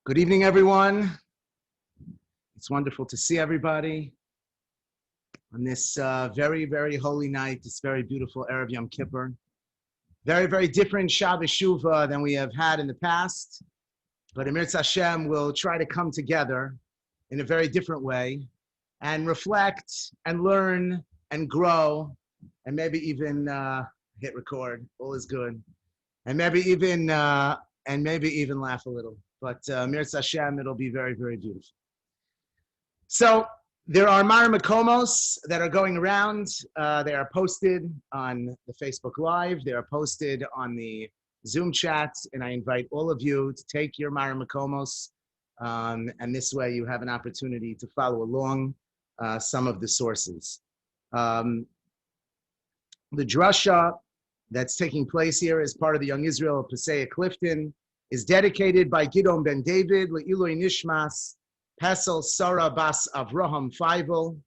Good evening, everyone. It's wonderful to see everybody on this very, very holy night, this very beautiful Erev Yom Kippur. Very, very different Shabbos Shuva than we have had in the past. But Emir Hashem will try to come together in a very different way and reflect and learn and grow and maybe even hit record. All is good. And maybe even laugh a little. But Emir Hashem, it'll be very, very beautiful. So there are Mara Makomos that are going around. They are posted on the Facebook Live. They are posted on the Zoom chat. And I invite all of you to take your Mara Makomos. And this way you have an opportunity to follow along some of the sources. The drasha that's taking place here as part of the Young Israel of Passaic-Clifton is dedicated by Gidon ben David, Le'iloi Nishmas, Pesel Sarah Bas Avraham Feivel,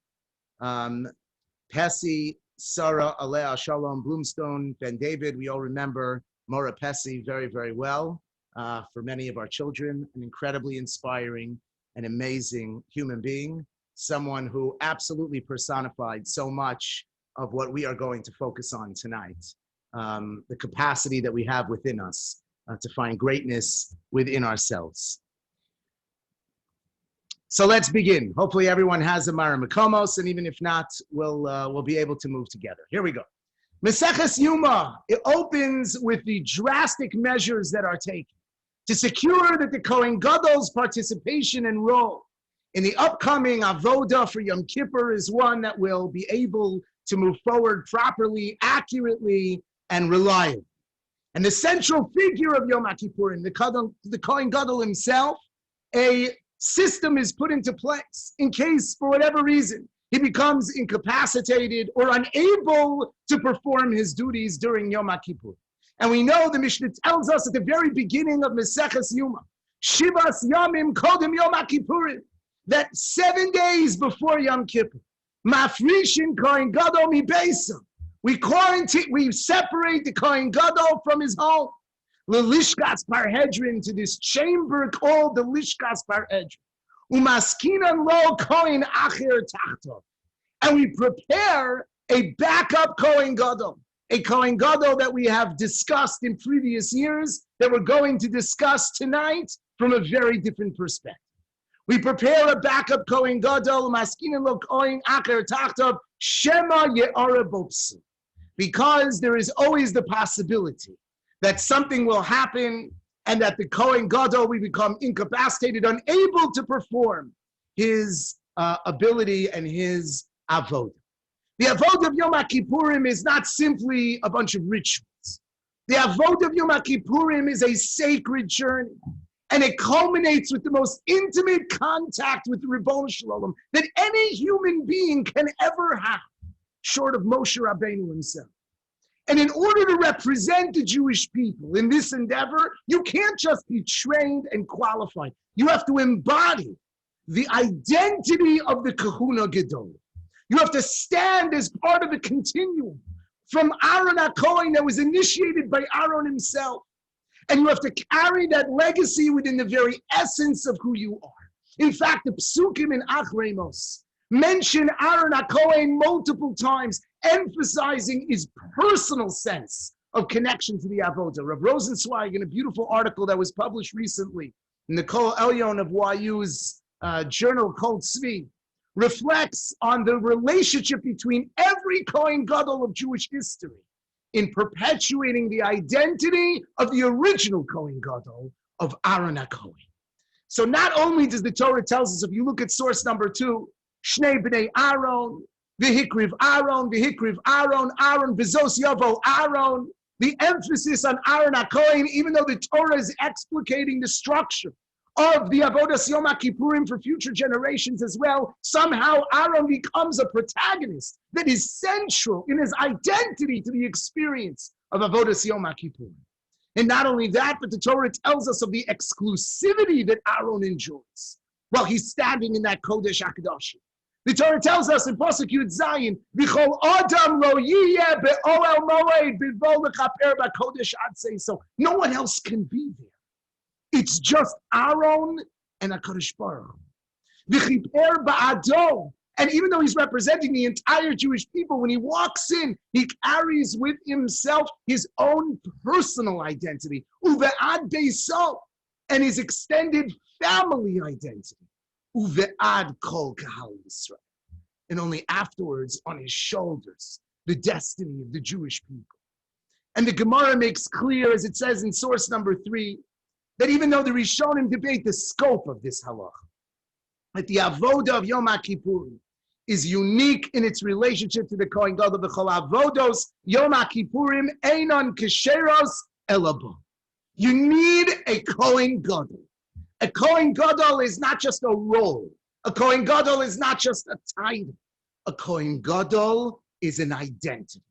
Pesi Sarah Alea Shalom Bloomstone ben David. We all remember Mora Pesi very, very well. For many of our children, an incredibly inspiring and amazing human being, someone who absolutely personified so much of what we are going to focus on tonight, the capacity that we have within us to find greatness within ourselves. So let's begin. Hopefully everyone has a Mara Makomos, and even if not, we'll be able to move together. Here we go. Maseches Yuma, it opens with the drastic measures that are taken to secure that the Kohen Gadol's participation and role in the upcoming Avoda for Yom Kippur is one that will be able to move forward properly, accurately, and reliably. And the central figure of Yom Kippurim, the Kohen Gadol himself, a system is put into place in case, for whatever reason, he becomes incapacitated or unable to perform his duties during Yom Kippur. And we know the Mishnah tells us at the very beginning of Maseches Yuma, Shivas Yamim Kodem Yom Kippurim, that 7 days before Yom Kippur, Mafrishin Kohen Gadol mi Beisa, we separate the Kohen Gadol from his home, Lishkas Parhedrin, to this chamber called the Lishkas Parhedrin, Umaskinan lo Kohen Acher Tachto, and we prepare a backup Kohen Gadol, a Kohen Gadol that we have discussed in previous years, that we're going to discuss tonight from a very different perspective. We prepare a backup Kohen Gadol, Umaskinan lo Kohen Acher Tachto, Shema Ye'ara Bopsu, because there is always the possibility that something will happen and that the Kohen Gadol will become incapacitated, unable to perform his ability and his avodah. The avodah of Yom Kippurim is not simply a bunch of rituals. The avodah of Yom Kippurim is a sacred journey, and it culminates with the most intimate contact with the Ribono Shel Olam that any human being can ever have, short of Moshe Rabbeinu himself. And in order to represent the Jewish people in this endeavor, you can't just be trained and qualified. You have to embody the identity of the Kahuna Gadol. You have to stand as part of a continuum from Aaron HaKohen that was initiated by Aaron himself. And you have to carry that legacy within the very essence of who you are. In fact, the Psukim in Achremos mention Aaron HaKohen multiple times, emphasizing his personal sense of connection to the Avodah. Rav Rosenzweig, in a beautiful article that was published recently in the Kol Elyon of YU's journal called Tzvi, reflects on the relationship between every Kohen Gadol of Jewish history in perpetuating the identity of the original Kohen Gadol of Aaron HaKohen. So not only does the Torah tells us, if you look at source number 2, Shnei B'nei Aaron, V'hikriv Aaron, Aaron, V'zos Yavo Aaron, the emphasis on Aaron HaKohen, even though the Torah is explicating the structure of the Avodas Yom Kippurim for future generations as well, somehow Aaron becomes a protagonist that is central in his identity to the experience of Avodas Yom Kippurim. And not only that, but the Torah tells us of the exclusivity that Aaron enjoys while he's standing in that Kodesh HaKadoshim. The Torah tells us in Pasuk Yud Zayin, "V'chol adam lo yiyeh be'oel moed b'vo lechaper b'kodesh ad." So no one else can be there. It's just Aaron and HaKadosh Baruch Hu. V'chiper ba'ado. And even though he's representing the entire Jewish people, when he walks in, he carries with himself his own personal identity, uve'ad beiso, and his extended family identity, uve'ad kol kahal Yisrael. And only afterwards, on his shoulders, the destiny of the Jewish people. And the Gemara makes clear, as it says in source number 3, that even though the Rishonim debate the scope of this halacha, that the avoda of Yom Kippur is unique in its relationship to the Kohen Gadol. V'chol avodos Yom Kippurim einon kesheros elabo. You need a Kohen Gadol. A Kohen Gadol is not just a role. A Kohen Gadol is not just a title. A Kohen Gadol is an identity.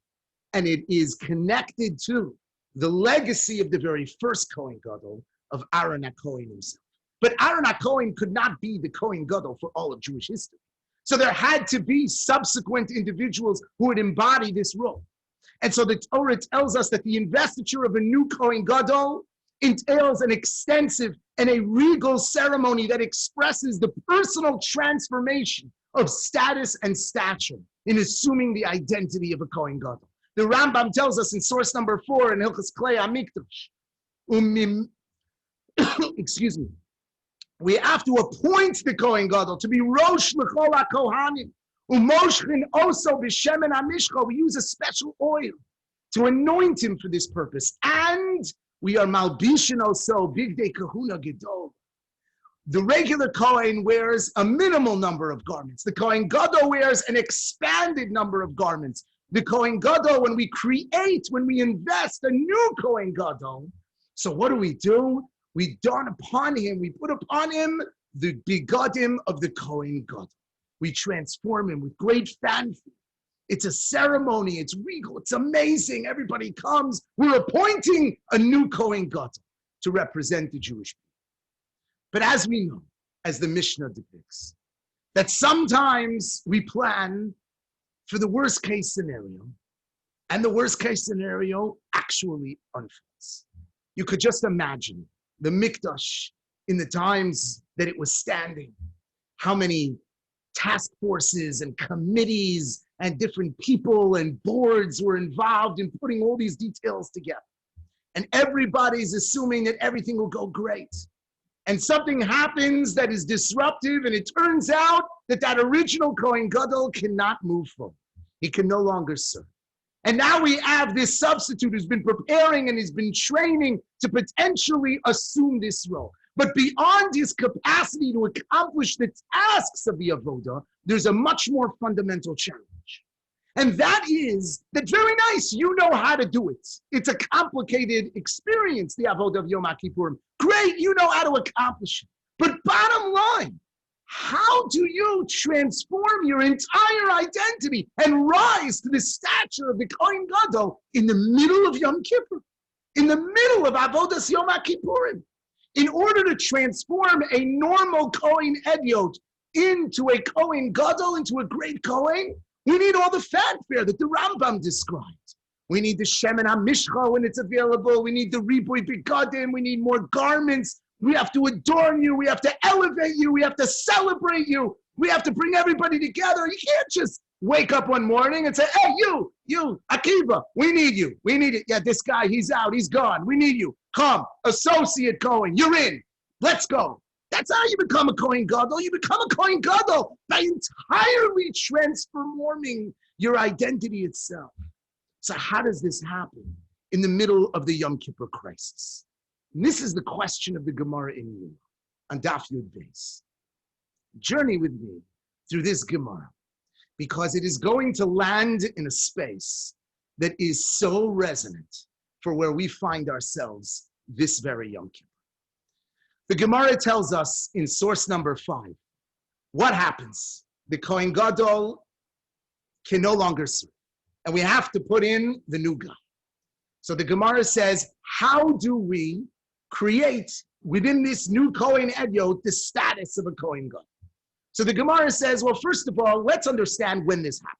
And it is connected to the legacy of the very first Kohen Gadol, of Aaron HaKohen himself. But Aaron HaKohen could not be the Kohen Gadol for all of Jewish history. So there had to be subsequent individuals who would embody this role. And so the Torah tells us that the investiture of a new Kohen Gadol entails an extensive and a regal ceremony that expresses the personal transformation of status and stature in assuming the identity of a Kohen Gadol. The Rambam tells us in source number 4 in Hilchos Klei HaMikdash, excuse me, we have to appoint the Kohen Gadol to be Rosh L'chol HaKohanim. Umoshchin oso b'shemen hamishcha. We use a special oil to anoint him for this purpose. And we are malbishin oso bigdei kahuna gedol. The regular Kohen wears a minimal number of garments. The Kohen Gadol wears an expanded number of garments. The Kohen Gadol, when we create, when we invest a new Kohen Gadol, so what do? We don upon him, we put upon him the begodim of the Kohen Gadol. We transform him with great fanfare. It's a ceremony, it's regal, it's amazing. Everybody comes. We're appointing a new Kohen Gadol to represent the Jewish people. But as we know, as the Mishnah depicts, that sometimes we plan for the worst case scenario, and the worst case scenario actually unfolds. You could just imagine the Mikdash in the times that it was standing, how many task forces and committees and different people and boards were involved in putting all these details together. And everybody's assuming that everything will go great. And something happens that is disruptive, and it turns out that that original Kohen Gadol cannot move forward. He can no longer serve. And now we have this substitute who's been preparing and has been training to potentially assume this role. But beyond his capacity to accomplish the tasks of the avoda, there's a much more fundamental challenge. And that is that very nice, you know how to do it. It's a complicated experience, the avoda of Yom Kippurim. Great, you know how to accomplish it. But bottom line, how do you transform your entire identity and rise to the stature of the Kohen Gadol in the middle of Yom Kippur, in the middle of Avodas Yom Kippurim? In order to transform a normal Kohen Edyot into a Kohen Gadol, into a great Kohen, we need all the fanfare that the Rambam described. We need the Shemen HaMishcha when it's available. We need the Riboy Begadim. We need more garments. We have to adorn you. We have to elevate you. We have to celebrate you. We have to bring everybody together. You can't just wake up one morning and say, hey, you, Akiva, we need you. We need it. Yeah, this guy, he's out. He's gone. We need you. Come, associate Kohen. You're in. Let's go. That's how you become a Kohen Gadol. You become a Kohen Gadol by entirely transforming your identity itself. So how does this happen in the middle of the Yom Kippur crisis? And this is the question of the Gemara in you on Daf Yud Beis. Journey with me through this Gemara, because it is going to land in a space that is so resonant for where we find ourselves this very Yom Kippur. The Gemara tells us in source number 5, what happens? The Kohen Gadol can no longer serve, and we have to put in the new guy. So the Gemara says, how do we create within this new Kohen Edyot the status of a Kohen Gadol? So the Gemara says, well, first of all, let's understand when this happens.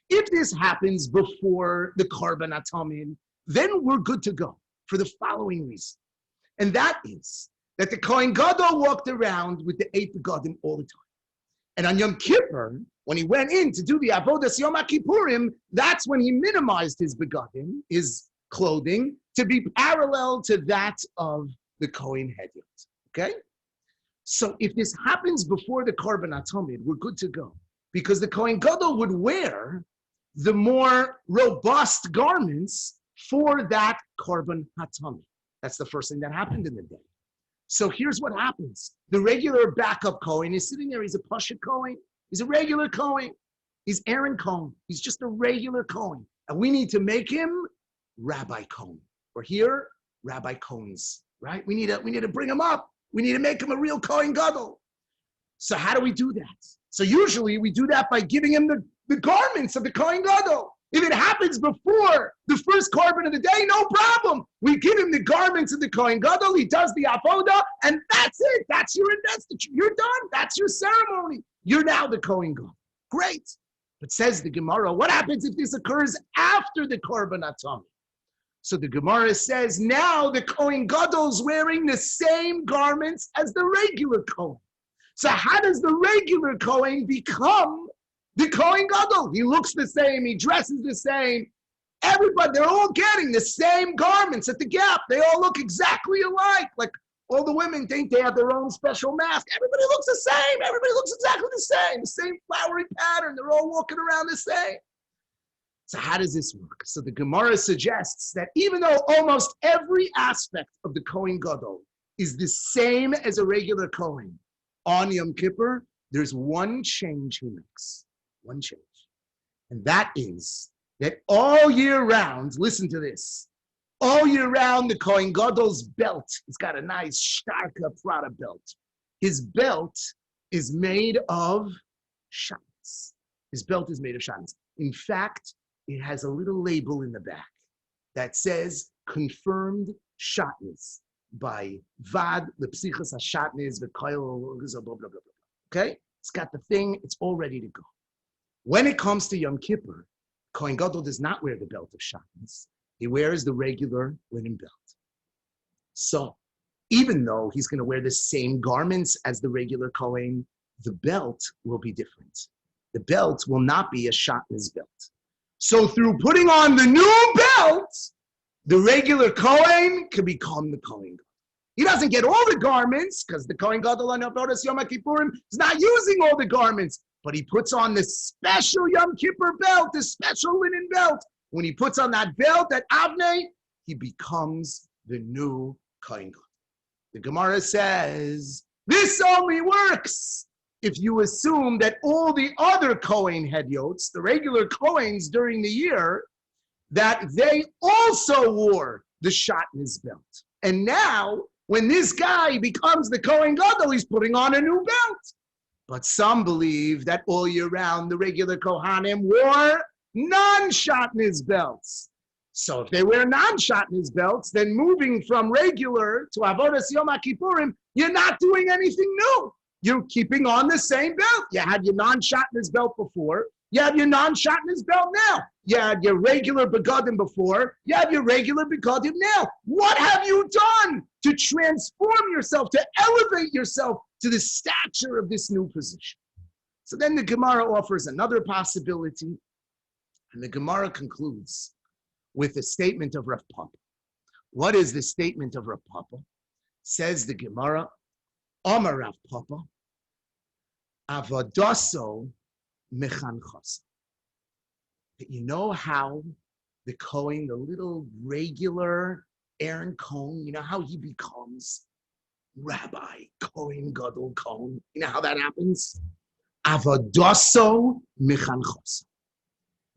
If this happens before the Korban Atamim, then we're good to go for the following reason. And that is that the Kohen Gadol walked around with the 8 begadim all the time. And on Yom Kippur, when he went in to do the Avodas Yom Kippurim, that's when he minimized his begadim, his clothing, to be parallel to that of the Kohen Hedyot. Okay? So if this happens before the Korban HaTamid, we're good to go. Because the Kohen Gadol would wear the more robust garments for that Korban HaTamid. That's the first thing that happened in the day. So here's what happens. The regular backup Kohen is sitting there. He's a Pasha Kohen. He's a regular Kohen. He's Aaron Kohen. He's just a regular Kohen. And we need to make him Rabbi Kohen. We're here, Rabbi Kohen's, right? We need to bring him up. We need to make him a real Kohen Gadol. So how do we do that? So usually we do that by giving him the garments of the Kohen Gadol. If it happens before the first Korban of the day, no problem. We give him the garments of the Kohen Gadol. He does the avoda, and that's it. That's your investiture. You're done. That's your ceremony. You're now the Kohen Gadol. Great. But says the Gemara, what happens if this occurs after the Korban HaTamid? So the Gemara says now the Kohen Gadol's wearing the same garments as the regular Kohen. So how does the regular Kohen become the Kohen Gadol? He looks the same. He dresses the same. Everybody, they're all getting the same garments at the Gap. They all look exactly alike. Like all the women think they have their own special mask. Everybody looks the same. Everybody looks exactly the same flowery pattern. They're all walking around the same. So how does this work? So the Gemara suggests that even though almost every aspect of the Kohen Gadol is the same as a regular Kohen, on Yom Kippur, there's one change he makes. One change. And that is that all year round, listen to this, all year round, the Kohen Gadol's belt, he's got a nice Starka Prada belt. His belt is made of shatnez. His belt is made of shatnez. In fact, it has a little label in the back that says, confirmed shatnez by Vad, the Psichas HaShatnez, the Koil, blah, blah, blah, blah. Okay? It's got the thing, it's all ready to go. When it comes to Yom Kippur, Kohen Gadol does not wear the belt of shatnez. He wears the regular linen belt. So, even though he's going to wear the same garments as the regular Kohen, the belt will be different. The belt will not be a shatnez belt. So, through putting on the new belt, the regular Kohen can become the Kohen Gadol. He doesn't get all the garments because the Kohen Gadol on Avodas Yom Kippurim is not using all the garments, but he puts on the special Yom Kippur belt, the special linen belt. When he puts on that belt, that Avnei, he becomes the new Kohen Gadol. The Gemara says, this only works if you assume that all the other Kohen Hedyots, the regular Kohens during the year, that they also wore the shatnez belt. And now, when this guy becomes the Kohen Gadol, he's putting on a new belt. But some believe that all year round, the regular Kohanim wore non-shatnez belts. So if they wear non-shatnez belts, then moving from regular to Avodas Yom Kippurim, you're not doing anything new. You're keeping on the same belt. You had your non-shatnez belt before. You have your non-shatnez belt now. You had your regular begadim before. You have your regular begadim now. What have you done to transform yourself, to elevate yourself to the stature of this new position? So then the Gemara offers another possibility. And the Gemara concludes with a statement of Rav Papa. What is the statement of Rav Papa? Says the Gemara, Amar Rav Papa, Avodaso mechanchos. That you know how the Kohen, the little regular Aaron Cohen, you know how he becomes Rabbi Kohen Gadol Kohen. You know how that happens? Avodaso mechanchos.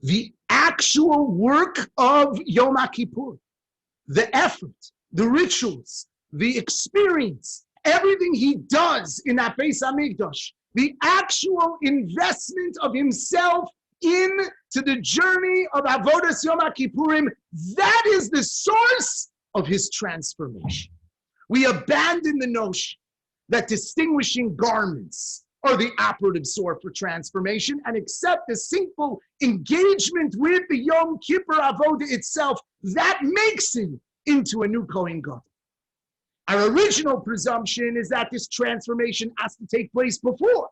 The actual work of Yom Kippur, the effort, the rituals, the experience, everything he does in that Beis Hamikdash, the actual investment of himself into the journey of Avodas Yom Kippurim, that is the source of his transformation. We abandon the notion that distinguishing garments are the operative source for transformation and accept the simple engagement with the Yom Kippur Avodah itself that makes him into a new Kohen Gadol. Our original presumption is that this transformation has to take place before.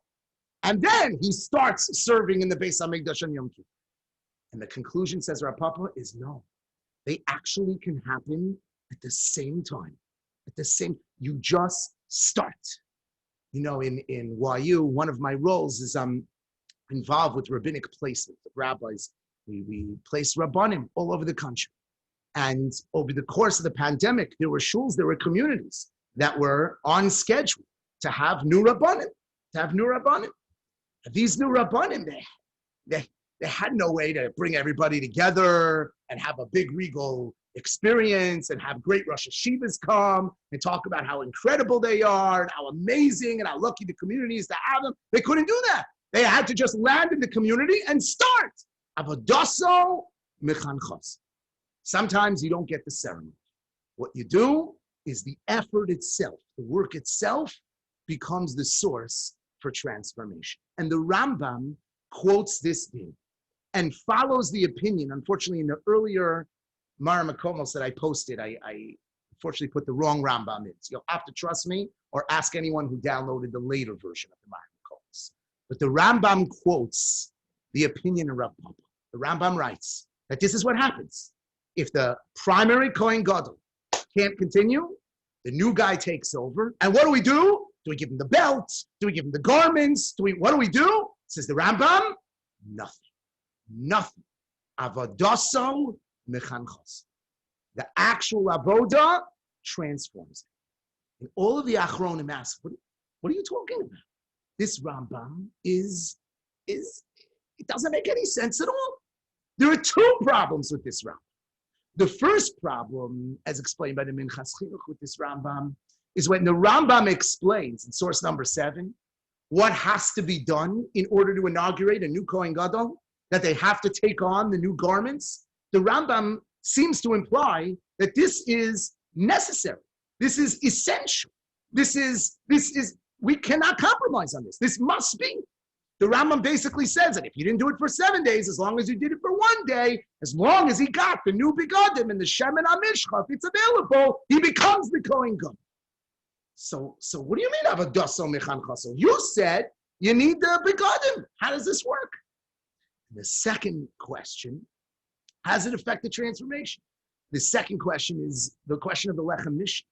And then he starts serving in the Beis HaMikdash on Yom Kippur. And the conclusion, says Rav Papa, is no. They actually can happen at the same time. You just start. In YU, one of my roles is I'm involved with rabbinic placement of rabbis. We place rabbanim all over the country. And over the course of the pandemic, there were shuls, there were communities that were on schedule to have new rabbanim. These new rabbanim, they had no way to bring everybody together and have a big regal experience and have great Rosh Hashivas come and talk about how incredible they are and how amazing and how lucky the community is to have them. They couldn't do that. They had to just land in the community and start. Avodaso mechanchos. Sometimes you don't get the ceremony. What you do is the effort itself, the work itself becomes the source for transformation. And the Rambam quotes this thing and follows the opinion. Unfortunately, in the earlier Mara Makomos that I posted, I unfortunately put the wrong Rambam in. So you'll have to trust me or ask anyone who downloaded the later version of the Mara Makomos. But the Rambam quotes the opinion of Rav Papa. The Rambam writes that this is what happens. If the primary Kohen Gadol can't continue, the new guy takes over. And what do? Do we give him the belt? Do we give him the garments? What do we do? Says the Rambam, nothing. Avodaso mechanchos. The actual avoda transforms it. And all of the Achronim ask, what are you talking about? This Rambam it doesn't make any sense at all. There are two problems with this Rambam. The first problem, as explained by the Minchas Chinuch with this Rambam, is when the Rambam explains in source number 7 what has to be done in order to inaugurate a new Kohen Gadol, that they have to take on the new garments. The Rambam seems to imply that this is necessary. This is essential. This is we cannot compromise on this. This must be. The Rambam basically says that if you didn't do it for 7 days, as long as you did it for 1 day, as long as he got the new begadim and the shemen hamishcha, if it's available, he becomes the Kohen Gadol. So what do you mean avodaso mechanchaso? You said you need the begadim. How does this work? And the second question, how does it affect the transformation? The second question is the question of the Lechem Mishnah.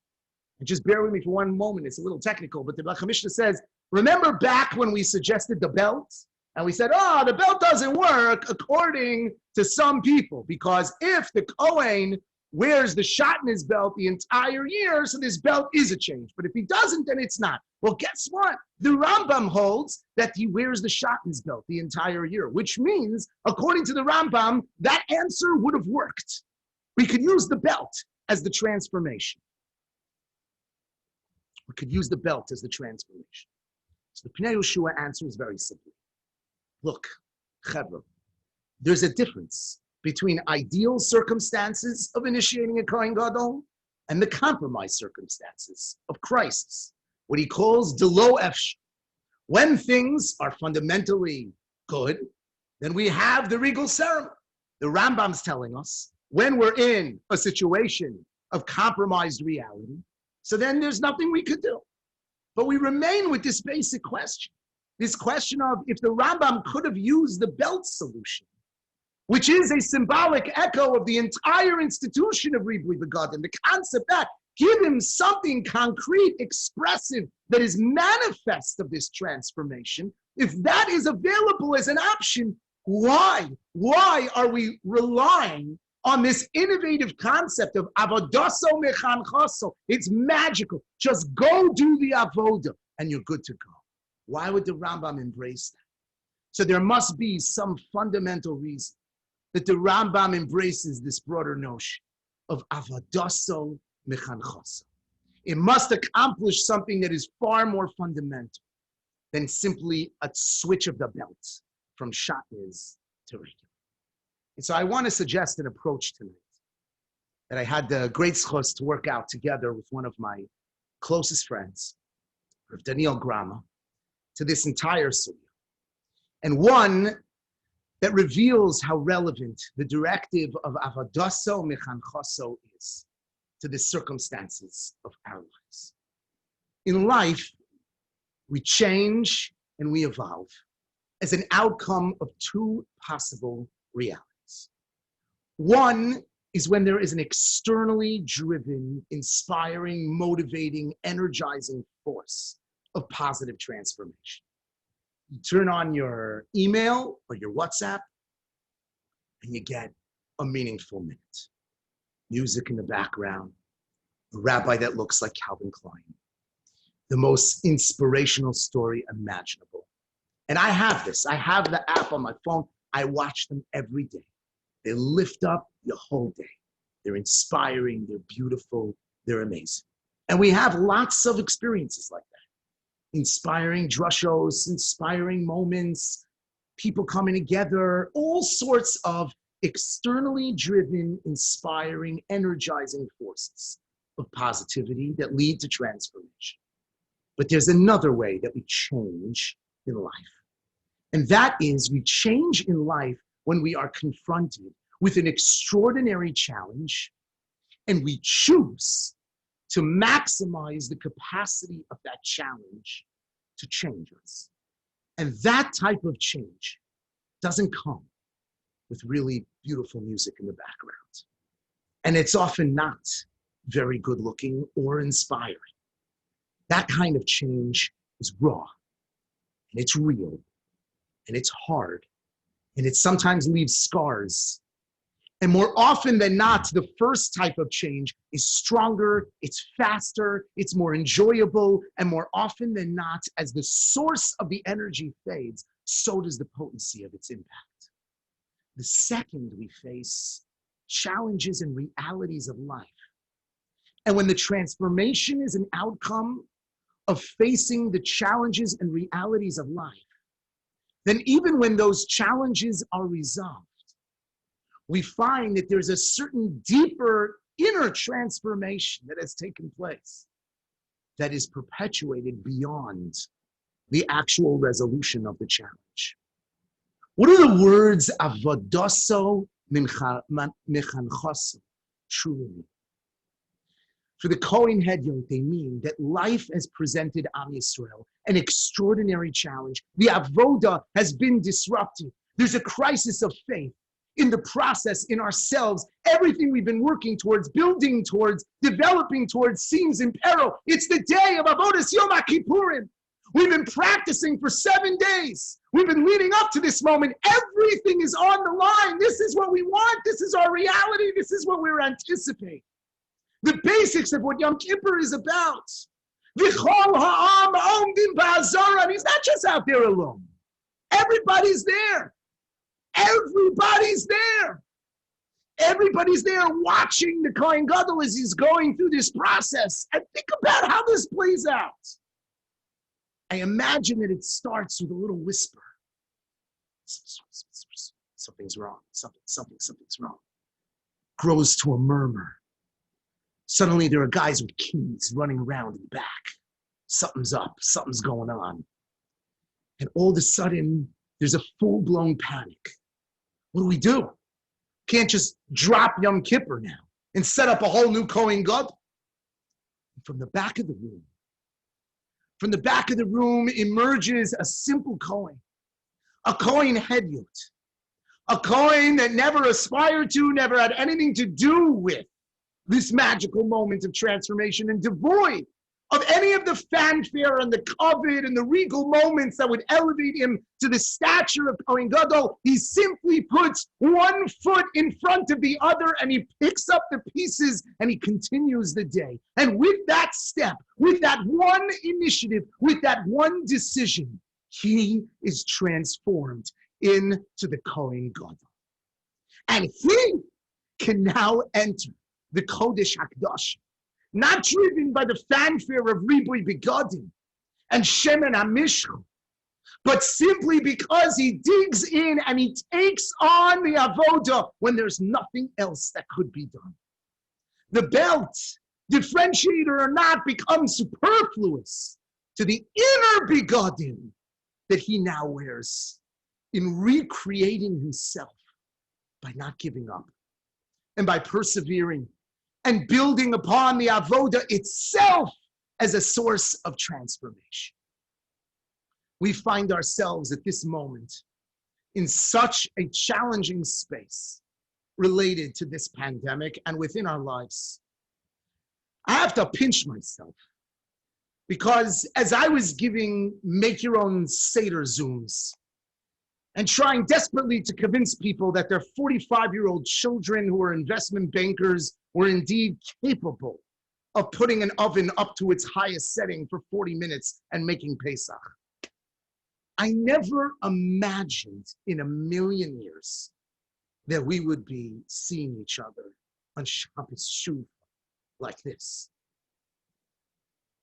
And just bear with me for one moment. It's a little technical, but the Lechem Mishnah says, remember back when we suggested the belt? And we said, the belt doesn't work according to some people, because if the Kohen wears the shatnez belt the entire year, so this belt is a change. But if he doesn't, then it's not. Well, guess what? The Rambam holds that he wears the shatnez belt the entire year, which means, according to the Rambam, that answer would have worked. We could use the belt as the transformation. We could use the belt as the transformation. So the Pnei Yehoshua answer is very simple. Look, Chevra, there's a difference between ideal circumstances of initiating a Kohen Gadol and the compromised circumstances of Christ's, what he calls de lo efshar. When things are fundamentally good, then we have the regal ceremony. The Rambam's telling us when we're in a situation of compromised reality, so then there's nothing we could do. But we remain with this basic question, this question of if the Rambam could have used the belt solution, which is a symbolic echo of the entire institution of Ribui Begadim, the concept that give him something concrete, expressive, that is manifest of this transformation. If that is available as an option, why are we relying on this innovative concept of avodaso mechanchaso? It's magical. Just go do the avoda and you're good to go. Why would the Rambam embrace that? So there must be some fundamental reason that the Rambam embraces this broader notion of avodaso mechanchaso. It must accomplish something that is far more fundamental than simply a switch of the belt from shatnez to regular. And so I want to suggest an approach tonight that I had the great zchus to work out together with one of my closest friends, Rav Daniel Grama, to this entire sugya. And one that reveals how relevant the directive of avodaso mechanchaso is. to the circumstances of our lives. In life, we change and we evolve as an outcome of two possible realities. One is when there is an externally driven, inspiring, motivating, energizing force of positive transformation. You turn on your email or your WhatsApp and you get a meaningful minute. Music in the background, a rabbi that looks like Calvin Klein, the most inspirational story imaginable. And I have this. I have the app on my phone. I watch them every day. They lift up your whole day. They're inspiring, they're beautiful, they're amazing. And we have lots of experiences like that. Inspiring drushos, inspiring moments, people coming together, all sorts of externally driven, inspiring, energizing forces of positivity that lead to transformation. But there's another way that we change in life. And that is we change in life when we are confronted with an extraordinary challenge and we choose to maximize the capacity of that challenge to change us. And that type of change doesn't come with really beautiful music in the background. And it's often not very good looking or inspiring. That kind of change is raw, and it's real, and it's hard, and it sometimes leaves scars. And more often than not, the first type of change is stronger, it's faster, it's more enjoyable, and more often than not, as the source of the energy fades, so does the potency of its impact. The second we face challenges and realities of life. And when the transformation is an outcome of facing the challenges and realities of life, then even when those challenges are resolved, we find that there's a certain deeper inner transformation that has taken place that is perpetuated beyond the actual resolution of the challenge. What are the words avodaso mechanchoso truly mean? For the Kohein Hedyot, they mean that life has presented Am Yisrael an extraordinary challenge. The avoda has been disrupted. There's a crisis of faith in the process, in ourselves. Everything we've been working towards, building towards, developing towards seems in peril. It's the day of Avodas Yom Kippurim. We've been practicing for 7 days. We've been leading up to this moment. Everything is on the line. This is what we want. This is our reality. This is what we're anticipating. The basics of what Yom Kippur is about. V'chol ha'am omdim ba'azara. He's not just out there alone. Everybody's there. Everybody's there. Everybody's there watching the Kohen Gadol as he's going through this process. And think about how this plays out. I imagine that it starts with a little whisper. Something's wrong. Something's wrong. Grows to a murmur. Suddenly there are guys with keys running around in the back. Something's up. Something's going on. And all of a sudden, there's a full-blown panic. What do? Can't just drop Yom Kippur now and set up a whole new Kohen Gadol. From the back of the room emerges a simple Kohen, a Kohen Hedyot, a Kohen that never aspired to, never had anything to do with this magical moment of transformation, and devoid of any of the fanfare and the kavod and the regal moments that would elevate him to the stature of Kohen Gadol. He simply puts one foot in front of the other and he picks up the pieces and he continues the day. And with that step, with that one initiative, with that one decision, he is transformed into the Kohen Gadol. And he can now enter the Kodesh HaKadosh, not driven by the fanfare of Ribui Begadim and Shemen HaMishcha, but simply because he digs in and he takes on the avoda when there's nothing else that could be done. The belt, differentiator or not, becomes superfluous to the inner begadim that he now wears in recreating himself by not giving up and by persevering and building upon the avoda itself as a source of transformation. We find ourselves at this moment in such a challenging space related to this pandemic and within our lives. I have to pinch myself because as I was giving make your own Seder Zooms and trying desperately to convince people that their 45-year-old children who are investment bankers were indeed capable of putting an oven up to its highest setting for 40 minutes and making Pesach. I never imagined in a million years that we would be seeing each other on Shabbos Shuva like this.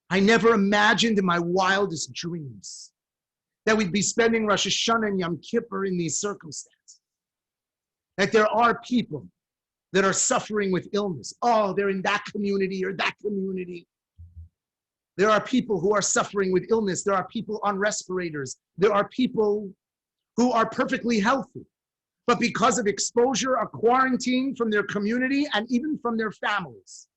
I never imagined in my wildest dreams that we'd be spending Rosh Hashanah and Yom Kippur in these circumstances. That there are people that are suffering with illness. Oh, they're in that community or that community. There are people who are suffering with illness. There are people on respirators. There are people who are perfectly healthy, but because of exposure are quarantined from their community and even from their families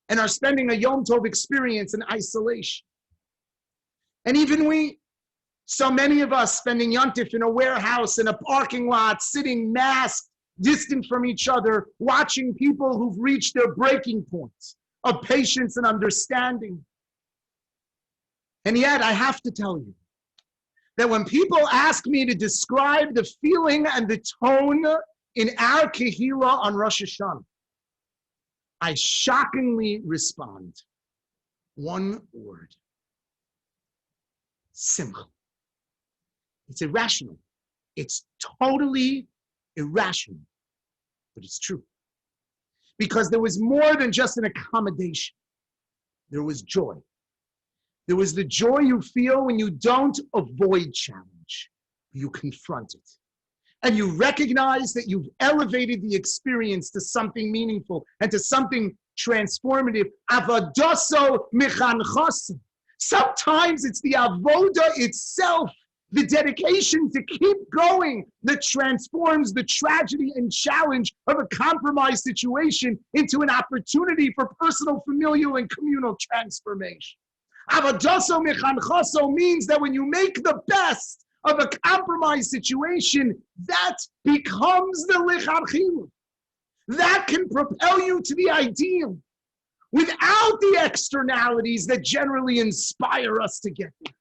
and are spending a Yom Tov experience in isolation. And even we, so many of us spending Yontif in a warehouse, in a parking lot, sitting masked, distant from each other, watching people who've reached their breaking point of patience and understanding. And yet I have to tell you that when people ask me to describe the feeling and the tone in our Kehillah on Rosh Hashanah, I shockingly respond, one word: simcha. It's irrational. It's totally irrational, but it's true. Because there was more than just an accommodation. There was joy. There was the joy you feel when you don't avoid challenge. You confront it. And you recognize that you've elevated the experience to something meaningful and to something transformative. Avodaso mechanchosim. Sometimes it's the avoda itself, the dedication to keep going, that transforms the tragedy and challenge of a compromised situation into an opportunity for personal, familial, and communal transformation. Avodaso mechanchoso means that when you make the best of a compromised situation, that becomes the lichanchila. That can propel you to the ideal without the externalities that generally inspire us to get there.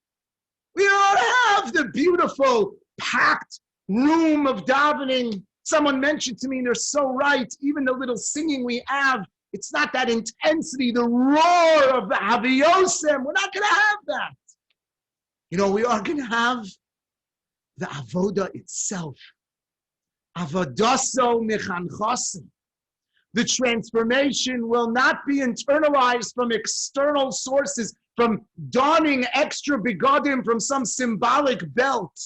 We don't have the beautiful, packed room of davening. Someone mentioned to me, and they're so right, even the little singing we have, it's not that intensity, the roar of the Haviyosem. We're not going to have that. You know, we are going to have the avoda itself. Avodaso mechanchosim. The transformation will not be internalized from external sources, from donning extra begodim from some symbolic belt.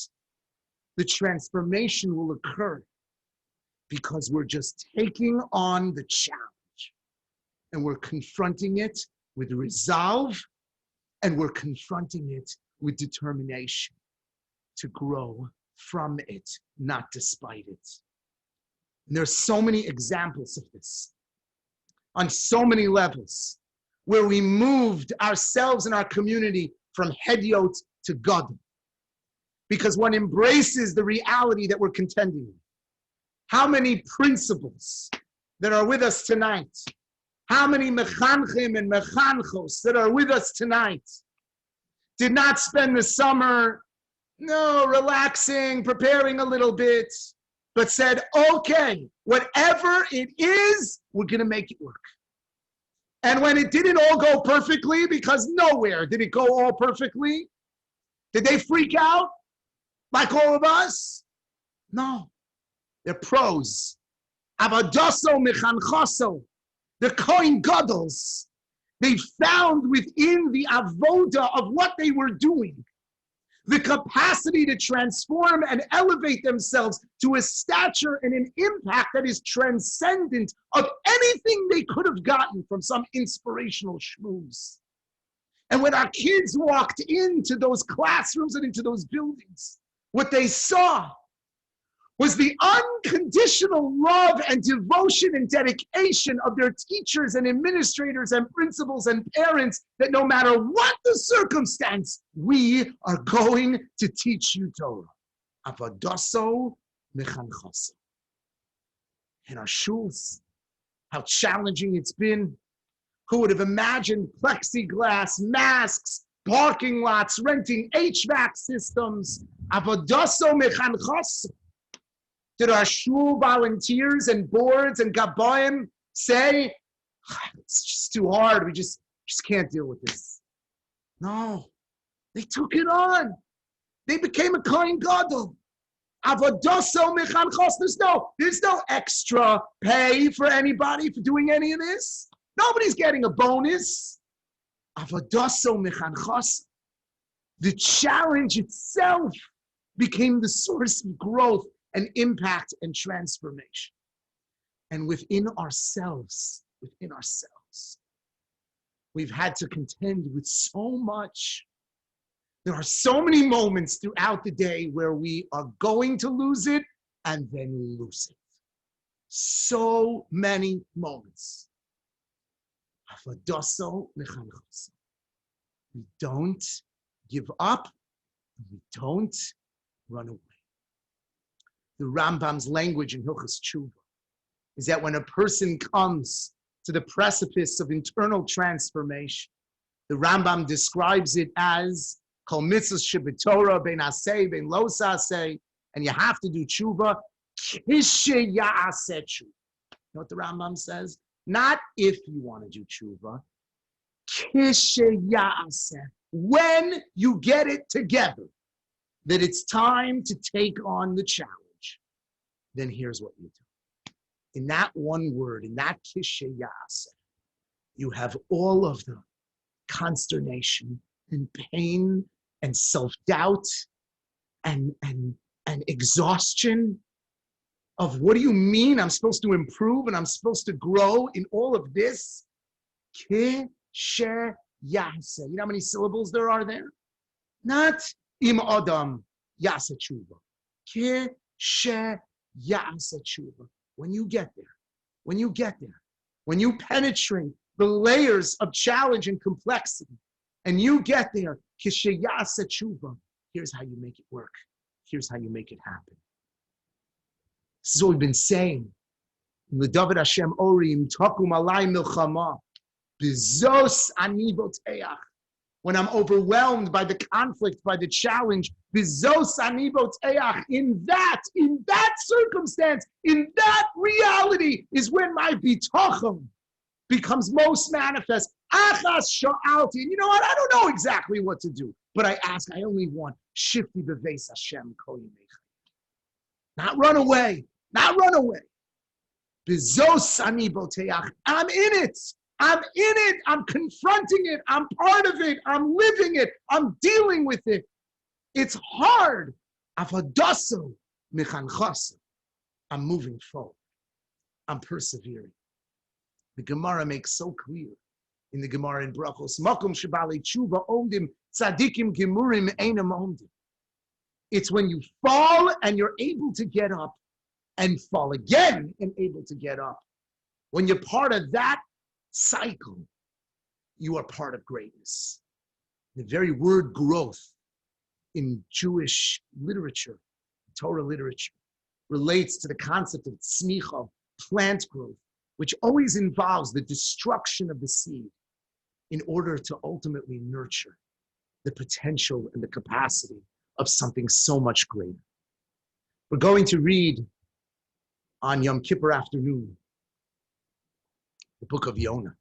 The transformation will occur because we're just taking on the challenge and we're confronting it with resolve and we're confronting it with determination to grow from it, not despite it. And there's so many examples of this on so many levels where we moved ourselves and our community from Hedyot to Gadol, because one embraces the reality that we're contending with. How many principles that are with us tonight, how many mechanchim and mechanchos that are with us tonight did not spend the summer, relaxing, preparing a little bit, but said, okay, whatever it is, we're going to make it work. And when it didn't all go perfectly, because nowhere did it go all perfectly, did they freak out like all of us? No. They're pros. Avodaso mechanchoso. The Kohein Gadols. They found within the avoda of what they were doing the capacity to transform and elevate themselves to a stature and an impact that is transcendent of anything they could have gotten from some inspirational schmooze. And when our kids walked into those classrooms and into those buildings, what they saw was the unconditional love and devotion and dedication of their teachers and administrators and principals and parents that no matter what the circumstance, we are going to teach you Torah. Avodaso mechanchoso. In our shuls, how challenging it's been. Who would have imagined plexiglass, masks, parking lots, renting HVAC systems? Avodaso mechanchoso. Did our shul volunteers and boards and gaboim say, it's just too hard, we just can't deal with this? No, they took it on. They became a Kohein Gadol. Avodaso mechanchos. There's no extra pay for anybody for doing any of this. Nobody's getting a bonus. Avodaso mechanchos. The challenge itself became the source of growth and impact and transformation. And within ourselves, we've had to contend with so much. There are so many moments throughout the day where we are going to lose it and then lose it. So many moments. We don't give up. We don't run away. The Rambam's language in Hilchos Shuva is that when a person comes to the precipice of internal transformation, the Rambam describes it as Kol mitzvos shebetorah bein aseh bein lo aseh, and you have to do tshuva kishe ya'aseh tshuva. You know what the Rambam says? Not if you want to do tshuva, kishe ya'aseh. When you get it together, that it's time to take on the challenge, then here's what you do. In that one word, in that kishe ya'aseh, you have all of the consternation and pain and self-doubt and exhaustion of what do you mean I'm supposed to improve and I'm supposed to grow in all of this? Kishe ya'aseh. You know how many syllables there are there? Not im adam ya'aseh tshuva. Kishe ya'aseh tshuva. When you get there, when you penetrate the layers of challenge and complexity, and you get there, kishe ya'aseh tshuva, here's how you make it work. Here's how you make it happen. This is what we've been saying. In the David Hashem Orim, takum alai milchama, bizos ani boteach. When I'm overwhelmed by the conflict, by the challenge, bizos ani boteach. In that circumstance, in that reality is when my bitachon becomes most manifest. Achas sha'alti. And you know what? I don't know exactly what to do, but I ask. I only want shifti beveis Hashem kol yimei chayei. Not run away. Bizos ani boteach. I'm in it. I'm confronting it. I'm part of it. I'm living it. I'm dealing with it. It's hard. Avodaso mechanchoso. I'm moving forward. I'm persevering. The Gemara makes so clear in the Gemara in Brachos, Makom shebali tshuva omdim tzadikim gemurim einam omdim. It's when you fall and you're able to get up and fall again and able to get up. When you're part of that cycle, you are part of greatness. The very word growth in Jewish literature, Torah literature, relates to the concept of tzmicha, plant growth, which always involves the destruction of the seed in order to ultimately nurture the potential and the capacity of something so much greater. We're going to read on Yom Kippur afternoon the book of Yonah.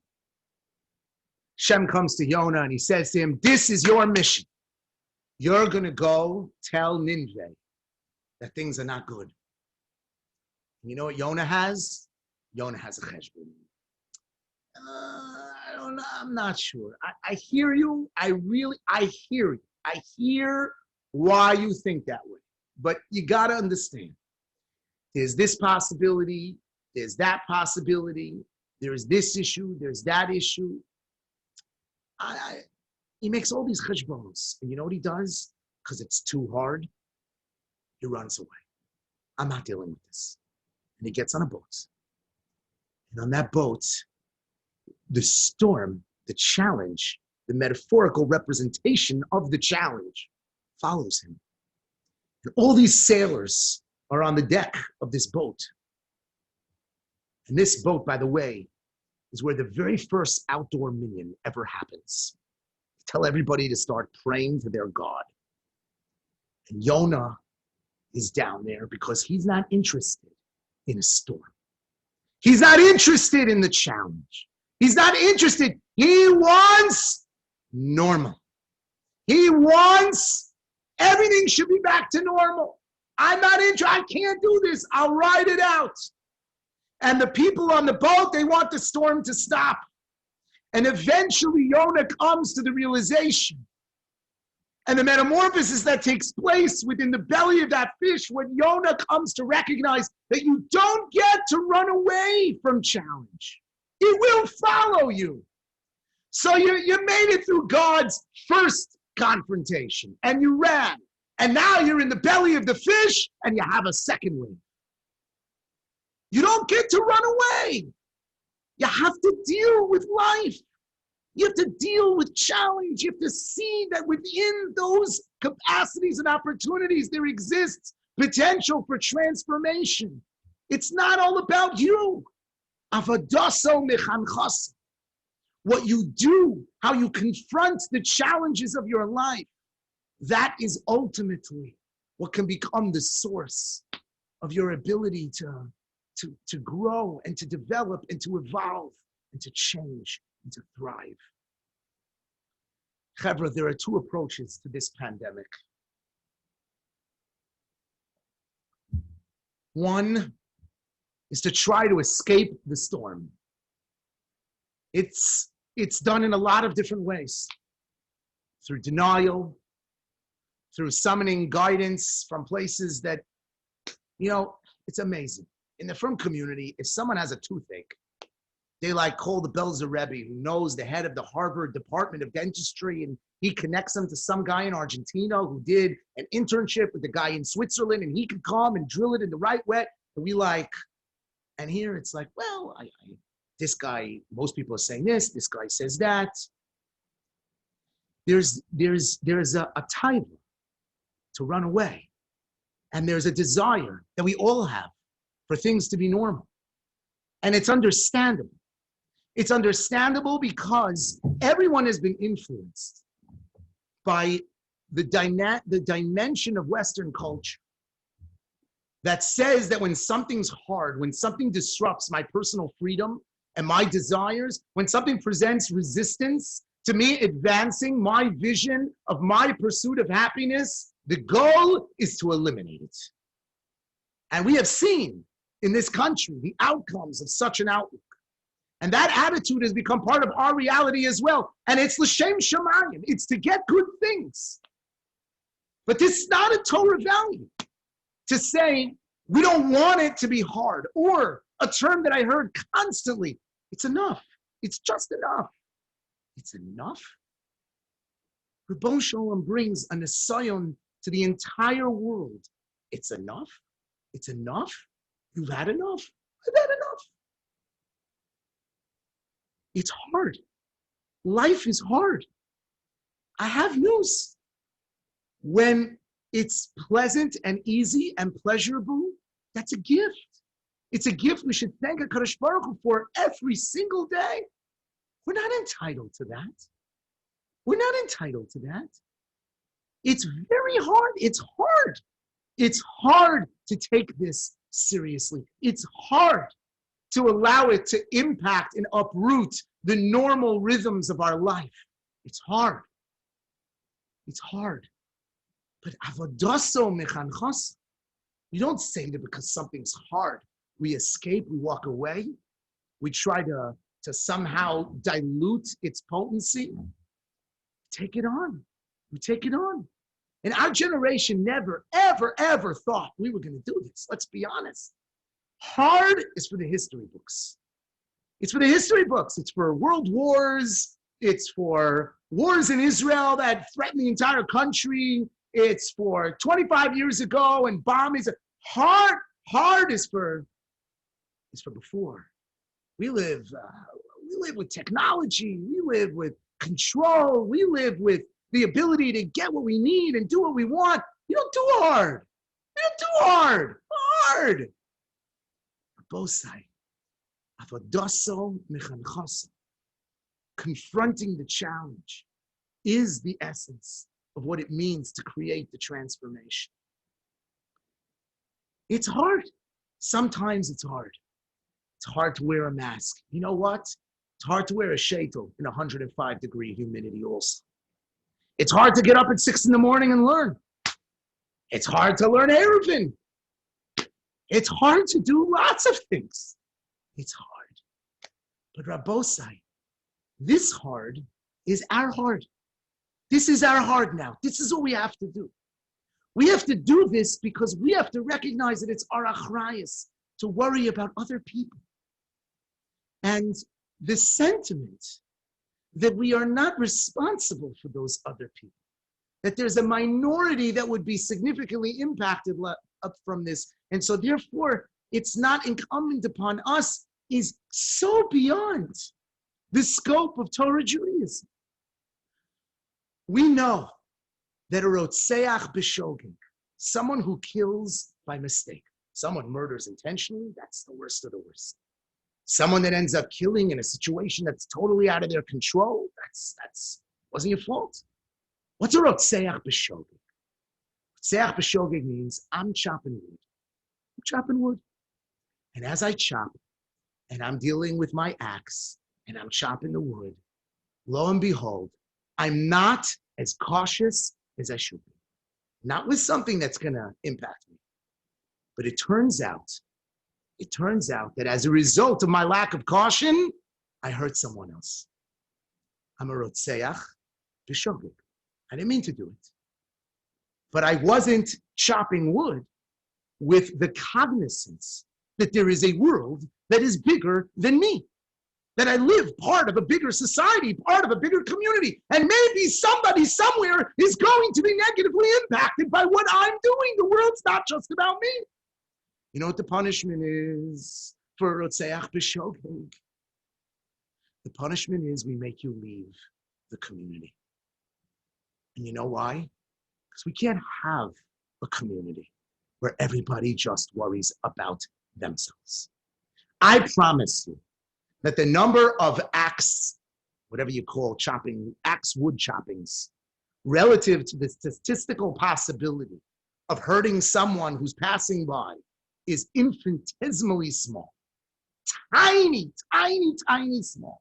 Shem comes to Yonah and he says to him, this is your mission. You're going to go tell Nineveh that things are not good. And you know what Yonah has? Yonah has a cheshbon. I don't know. I'm not sure. I hear you. I hear you. I hear why you think that way. But you got to understand. There's this possibility. There's that possibility. There's this issue. There's that issue. He makes all these cheshbonos. And you know what he does? Because it's too hard. He runs away. I'm not dealing with this. And he gets on a boat. And on that boat, the storm, the challenge, the metaphorical representation of the challenge follows him. And all these sailors are on the deck of this boat. And this boat, by the way, is where the very first outdoor minyan ever happens. Tell everybody to start praying to their God. And Yonah is down there because he's not interested in a storm. He's not interested in the challenge. He's not interested. He wants normal. He wants everything should be back to normal. I'm not interested. I can't do this. I'll ride it out. And the people on the boat, they want the storm to stop. And eventually Yonah comes to the realization and the metamorphosis that takes place within the belly of that fish when Yonah comes to recognize that you don't get to run away from challenge. It will follow you. So you made it through God's first confrontation and you ran. And now you're in the belly of the fish and you have a second wave. You don't get to run away. You have to deal with life. You have to deal with challenge. You have to see that within those capacities and opportunities, there exists potential for transformation. It's not all about you. Avadaso mechanchas. What you do, how you confront the challenges of your life, that is ultimately what can become the source of your ability to grow and to develop and to evolve and to change and to thrive. Chevra, there are two approaches to this pandemic. One is to try to escape the storm. It's done in a lot of different ways. Through denial, through summoning guidance from places that, it's amazing. In the frum community, if someone has a toothache, they call the Belzer Rebbe, who knows the head of the Harvard Department of Dentistry, and he connects them to some guy in Argentina who did an internship with the guy in Switzerland, and he could come and drill it in the right way. And and here it's well, this guy, most people are saying this guy says that. There's a taiva to run away. And there's a desire that we all have for things to be normal. And it's understandable. It's understandable because everyone has been influenced by the dimension of Western culture that says that when something's hard, when something disrupts my personal freedom and my desires, when something presents resistance to me advancing my vision of my pursuit of happiness, the goal is to eliminate it. And we have seen in this country the outcomes of such an outlook. And that attitude has become part of our reality as well. And it's l'shem shamayim. It's to get good things. But this is not a Torah value to say we don't want it to be hard, or a term that I heard constantly, it's enough. It's just enough. It's enough. Ribbon Shalom brings a nesayon to the entire world. It's enough. It's enough. You've had enough. I've had enough. It's hard. Life is hard. I have news. When it's pleasant and easy and pleasurable, that's a gift. It's a gift we should thank HaKadosh Baruch Hu for every single day. We're not entitled to that. We're not entitled to that. It's very hard. It's hard. It's hard to take this seriously. It's hard to allow it to impact and uproot the normal rhythms of our life. It's hard. It's hard. But avodaso mechanchas, you don't say that because something's hard, we escape, we walk away, we try to somehow dilute its potency. Take it on. We take it on. And our generation never, ever, ever thought we were going to do this. Let's be honest. Hard is for the history books. It's for the history books. It's for world wars. It's for wars in Israel that threaten the entire country. It's for 25 years ago and bombings. Hard Hard is for before. We live with technology. We live with control. We live with the ability to get what we need and do what we want. You don't do hard. You don't do hard. Hard. Both sides. Confronting the challenge is the essence of what it means to create the transformation. It's hard. Sometimes it's hard. It's hard to wear a mask. You know what? It's hard to wear a sheitel in 105-degree humidity also. It's hard to get up at 6 a.m. and learn. It's hard to learn Eruvin. It's hard to do lots of things. It's hard. But Rabbosai, this hard is our hard. This is our hard now. This is what we have to do. We have to do this because we have to recognize that it's our achrayus to worry about other people. And the sentiment that we are not responsible for those other people, that there's a minority that would be significantly impacted up from this. And so therefore, it's not incumbent upon us, is so beyond the scope of Torah Judaism. We know that a rotseach b'shogeg, someone who kills by mistake, someone murders intentionally, that's the worst of the worst. Someone that ends up killing in a situation that's totally out of their control, that's wasn't your fault. What's a rotseach b'shogeg? Rotseach b'shogeg means I'm chopping wood. I'm chopping wood. And as I chop, and I'm dealing with my axe, and I'm chopping the wood, lo and behold, I'm not as cautious as I should be. Not with something that's going to impact me. But it turns out that as a result of my lack of caution, I hurt someone else. I'm a rotseach b'shogeg. I didn't mean to do it. But I wasn't chopping wood with the cognizance that there is a world that is bigger than me. That I live part of a bigger society, part of a bigger community. And maybe somebody somewhere is going to be negatively impacted by what I'm doing. The world's not just about me. You know what the punishment is for Rotseach b'shogeg? The punishment is we make you leave the community. And you know why? Because we can't have a community where everybody just worries about themselves. I promise you that the number of axe, whatever you call chopping, axe wood choppings, relative to the statistical possibility of hurting someone who's passing by is infinitesimally small. Tiny, tiny, tiny small.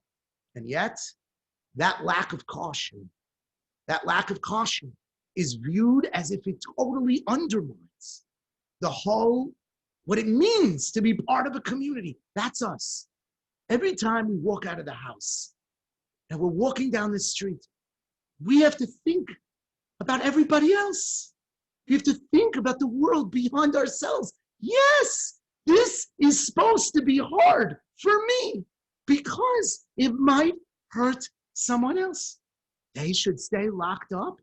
And yet, that lack of caution is viewed as if it totally undermines the whole, what it means to be part of a community. That's us. Every time we walk out of the house and we're walking down the street, we have to think about everybody else. We have to think about the world beyond ourselves. Yes, this is supposed to be hard for me because it might hurt someone else. They should stay locked up.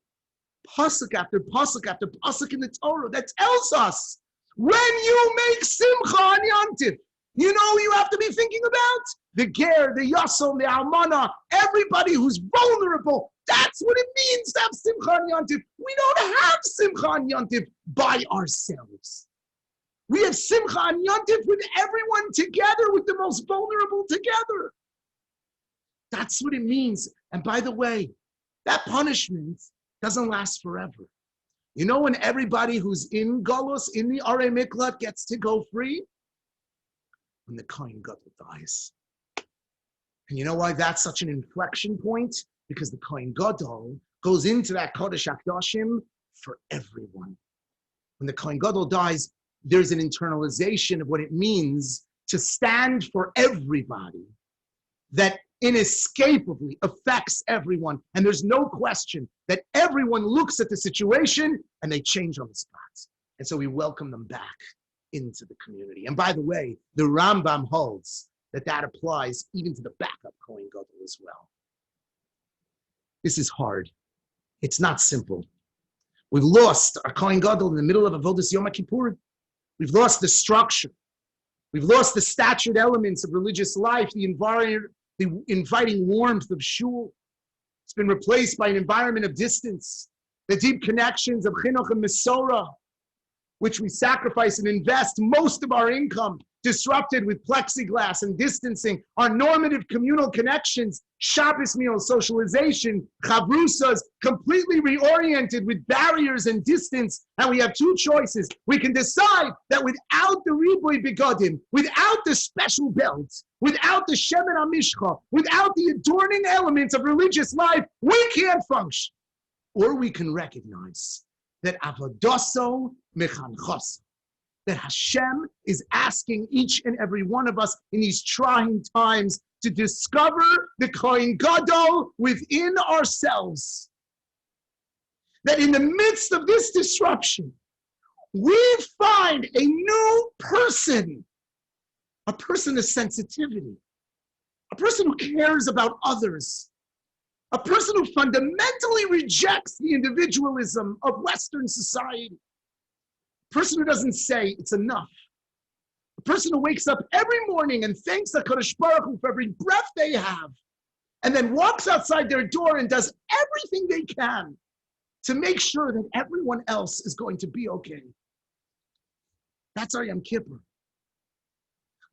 Pasuk after pasuk after pasuk in the Torah that tells us when you make simcha on Yontif, you know you have to be thinking about the ger, the yasol, the almana, everybody who's vulnerable. That's what it means to have simcha on Yontif. We don't have simcha on Yontif by ourselves. We have simcha on Yontif with everyone together, with the most vulnerable together. That's what it means. And by the way, that punishment doesn't last forever. You know when everybody who's in Golos, in the Arei Miklat, gets to go free? When the Kohen Gadol dies. And you know why that's such an inflection point? Because the Kohen Gadol goes into that Kodesh HaKadoshim for everyone. When the Kohen Gadol dies, there's an internalization of what it means to stand for everybody that inescapably affects everyone. And there's no question that everyone looks at the situation and they change on the spot. And so we welcome them back into the community. And by the way, the Rambam holds that that applies even to the backup Kohen Gadol as well. This is hard. It's not simple. We've lost our Kohen Gadol in the middle of Avodas Yom Kippur. We've lost the structure. We've lost the statured elements of religious life, the inviting warmth of shul. It's been replaced by an environment of distance, the deep connections of chinuch and mesorah, which we sacrifice and invest most of our income, disrupted with plexiglass and distancing, our normative communal connections, Shabbos meals, socialization, chavrusas, completely reoriented with barriers and distance. And we have two choices. We can decide that without the riboy begodim, without the special belts, without the shemen hamishcha, without the adorning elements of religious life, we can't function. Or we can recognize that avodaso mechanchos, that Hashem is asking each and every one of us in these trying times to discover the Kohein Gadol within ourselves. That in the midst of this disruption, we find a new person, a person of sensitivity, a person who cares about others, a person who fundamentally rejects the individualism of Western society. A person who doesn't say it's enough. A person who wakes up every morning and thanks HaKadosh Baruch Hu for every breath they have, and then walks outside their door and does everything they can to make sure that everyone else is going to be okay. That's our Yom Kippur.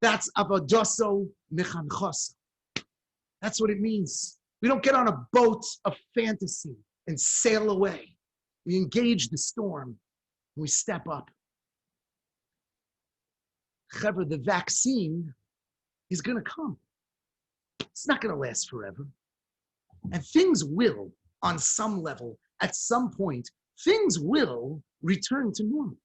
That's avodaso mechanchos. That's what it means. We don't get on a boat of fantasy and sail away. We engage the storm. We step up. However, the vaccine is going to come. It's not going to last forever. And things will, on some level, at some point, things will return to normal.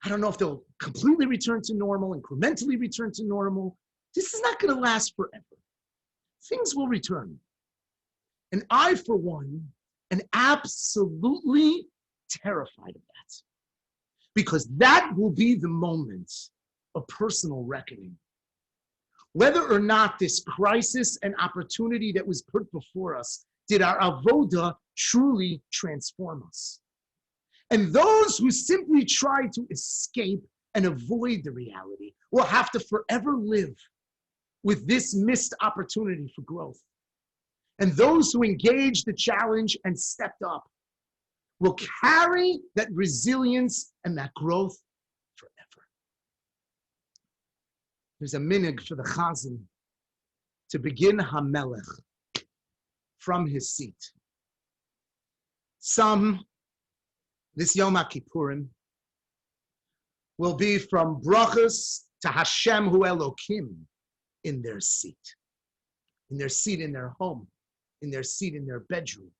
I don't know if they'll completely return to normal, incrementally return to normal. This is not going to last forever. Things will return. And I, for one, am absolutely terrified of that. Because that will be the moment of personal reckoning. Whether or not this crisis and opportunity that was put before us, did our avoda truly transform us? And those who simply try to escape and avoid the reality will have to forever live with this missed opportunity for growth. And those who engaged the challenge and stepped up will carry that resilience and that growth forever. There's a minhag for the chazan to begin Hamelech from his seat. Some, this Yom HaKippurim, will be from brachos to Hashem Hu Elokim in their seat in their home, in their seat in their bedroom,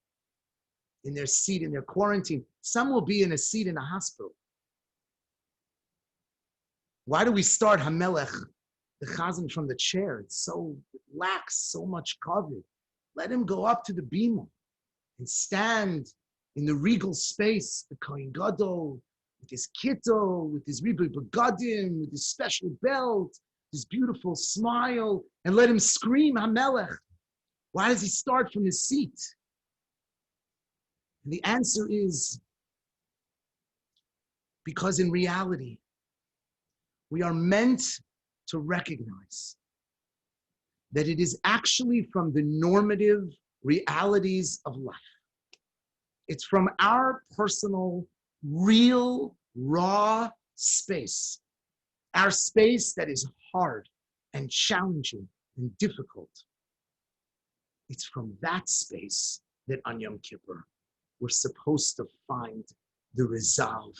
in their seat in their quarantine. Some will be in a seat in a hospital. Why do we start Hamelech, the chazan, from the chair? It's so, it lacks so much coverage. Let him go up to the bima and stand in the regal space, the Kohen Gadol, with his kittel, with his riboy begadim, with his special belt, his beautiful smile, and let him scream Hamelech. Why does he start from his seat? And the answer is because in reality, we are meant to recognize that it is actually from the normative realities of life. It's from our personal, real, raw space, our space that is hard and challenging and difficult. It's from that space that on Yom Kippur, we're supposed to find the resolve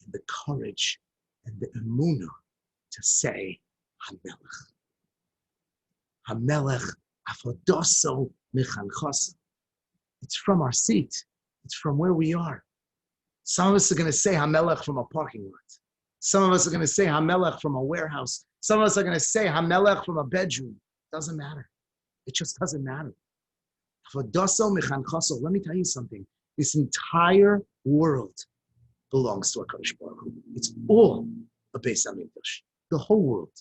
and the courage and the emunah to say, Hamelech. Hamelech avodaso mechanchos. It's from our seat. It's from where we are. Some of us are going to say Hamelech from a parking lot. Some of us are going to say Hamelech from a warehouse. Some of us are going to say Hamelech from a bedroom. Doesn't matter. It just doesn't matter. Avodaso mechanchos. Let me tell you something. This entire world belongs to HaKadosh Baruch Hu. It's all a Beis HaMikdash. The whole world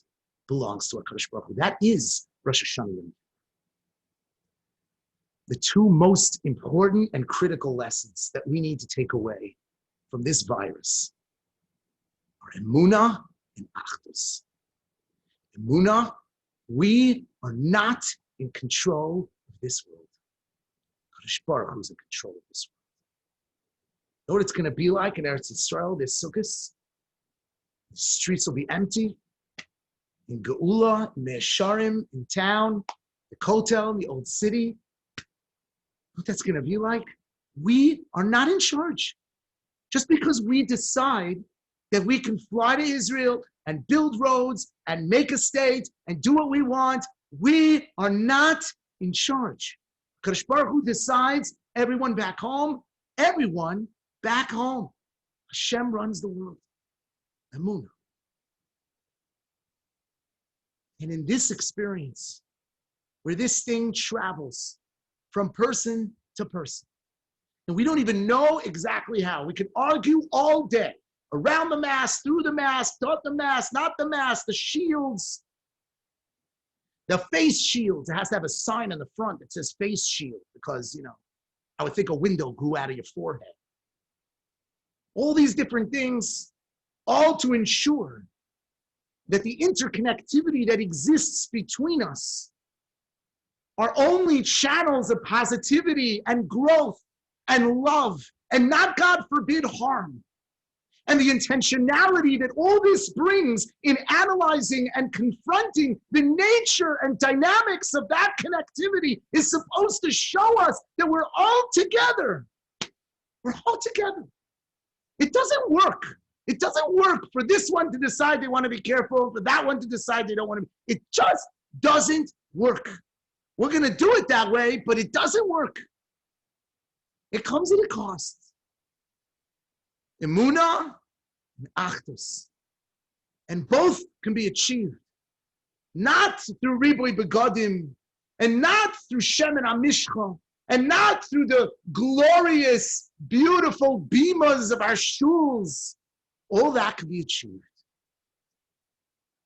belongs to HaKadosh Baruch Hu. That is Rosh Hashanah. The two most important and critical lessons that we need to take away from this virus are emunah and achdus. Emunah, we are not in control of this world. Kadosh Baruch Hu is in control of this world. Know what it's going to be like in Eretz Yisrael? There's sukkahs. The streets will be empty. In Geula, in Me'esharim, in town, the Kotel, the old city. What that's going to be like? We are not in charge. Just because we decide that we can fly to Israel and build roads and make a state and do what we want, we are not in charge. Kadosh Baruch Hu decides everyone back home, everyone back home. Hashem runs the world. Emunah. And in this experience, where this thing travels from person to person, and we don't even know exactly how. We can argue all day, around the mass, through the mass, taught the mass, not the mass, the shields, the face shields. It has to have a sign on the front that says face shield because, I would think a window grew out of your forehead. All these different things, all to ensure that the interconnectivity that exists between us are only channels of positivity and growth and love, and not, God forbid, harm. And the intentionality that all this brings in analyzing and confronting the nature and dynamics of that connectivity is supposed to show us that we're all together. We're all together. It doesn't work. It doesn't work for this one to decide they want to be careful, for that one to decide they don't want to be. It just doesn't work. We're going to do it that way, but it doesn't work. It comes at a cost. Emunah and achdus. And both can be achieved. Not through riboy begadim, and not through shemen amishcha, and not through the glorious, beautiful bimas of our shuls. All that can be achieved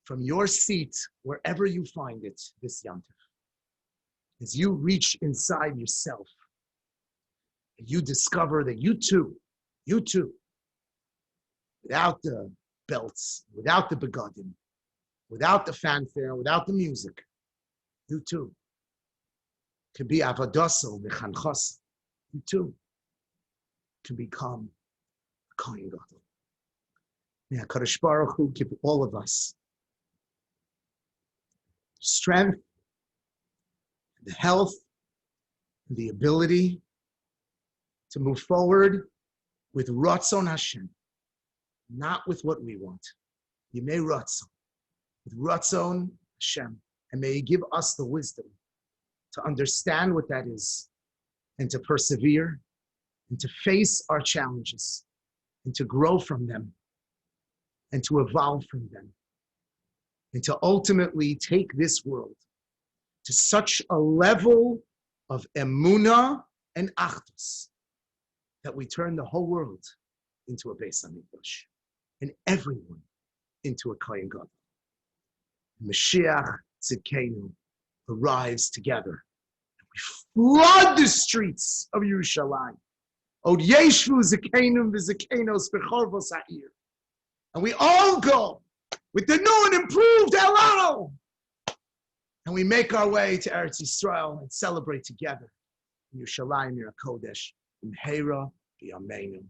from your seat, wherever you find it, this Yom Tov. As you reach inside yourself, you discover that you too, without the belts, without the begadim, without the fanfare, without the music, you too can be avadaso mechanchas. You too can become a Kohen Gadol. May HaKadosh Baruch Hu give all of us strength, the health, and the ability to move forward with Ratzon Hashem, not with what we want. Yimei Ratzon, with Ratzon Hashem. And may He give us the wisdom to understand what that is and to persevere and to face our challenges and to grow from them and to evolve from them and to ultimately take this world to such a level of emunah and achdus that we turn the whole world into a Beis Hamikdash and everyone into a Kohen Gadol. Mashiach Tzidkenu arrives together and we flood the streets of Yerushalayim. Od yeshvu zekenum v'zekenos b'chorvos ha'ir. And we all go with the new and improved Elul. And we make our way to Eretz Yisrael and celebrate together in Yerushalayim, Yer HaKodesh, in Meira, B'yameinu.